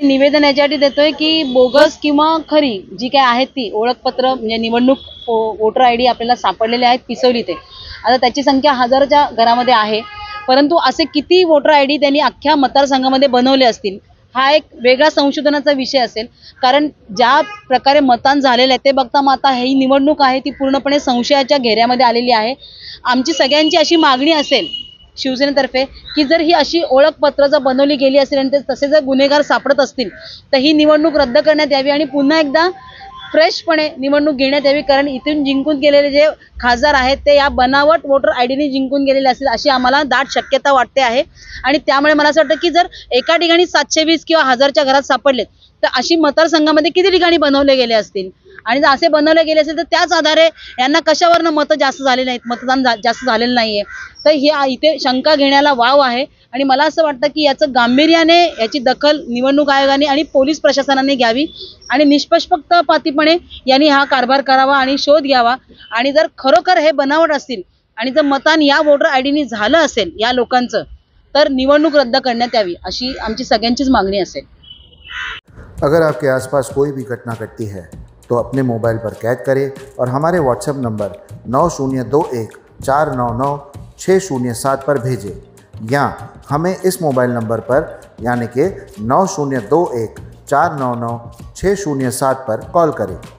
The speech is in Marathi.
निवेदन याच्यासाठी देतोय की बोगस किंवा खरी जी काय आहेत ती ओळखपत्र म्हणजे निवडणूक वोटर आयडी आपल्याला सापडलेले आहेत पिसवली ते. आता त्याची संख्या हजाराच्या घरामध्ये आहे. परंतु असे किती वोटर आयडी त्यांनी अख्ख्या मतदारसंघामध्ये बनवले असतील हा एक वेगळा संशोधनाचा विषय असेल. कारण ज्या प्रकारे मतदान झालेलं आहे ते बघता मग आता ही निवडणूक आहे ती पूर्णपणे संशयाच्या घेऱ्यामध्ये आलेली आहे. आमची सगळ्यांची अशी मागणी असेल शिवसेनेतर्फे की जर ही अशी ओळखपत्र जर बनवली गेली असेल आणि तसे जर गुन्हेगार सापडत असतील तर ही निवडणूक रद्द करण्यात यावी आणि पुन्हा एकदा फ्रेशपणे निवडणूक घेण्यात यावी. कारण इथून जिंकून गेलेले जे खासदार आहेत ते या बनावट वोटर आयडीने जिंकून गेलेले असतील अशी आम्हाला दाट शक्यता वाटते आहे. आणि त्यामुळे मला असं वाटतं की जर एका ठिकाणी 720 किंवा 1000च्या घरात सापडले तर अशी मतदारसंघामध्ये किती ठिकाणी बनवले गेले असतील आणि जर असे बनवले गेले असेल तर त्याच आधारे यांना कशावरनं मतं जास्त झाले नाहीत, मतदान जास्त झालेलं नाहीये. तर हे इथे शंका घेण्याला वाव आहे. आणि मला असं वाटतं की याचं गांभीर्याने याची दखल निवडणूक आयोगाने आणि पोलीस प्रशासनाने घ्यावी आणि निष्पक्षपातीपणे यांनी हा कारभार करावा आणि शोध घ्यावा. आणि जर खरोखर हे बनावट असतील आणि जर मतदान या वोटर आयडीने झालं असेल या लोकांचं तर निवडणूक रद्द करण्यात यावी अशी आमची सगळ्यांचीच मागणी असेल. अगर आपके आसपास कोई भी घटना घटती है तो अपने मोबाइल पर कैद करें और हमारे व्हाट्सएप नंबर 9021499607 पर भेजें या हमें इस मोबाइल नंबर पर यानी कि 9021499607 पर कॉल करें।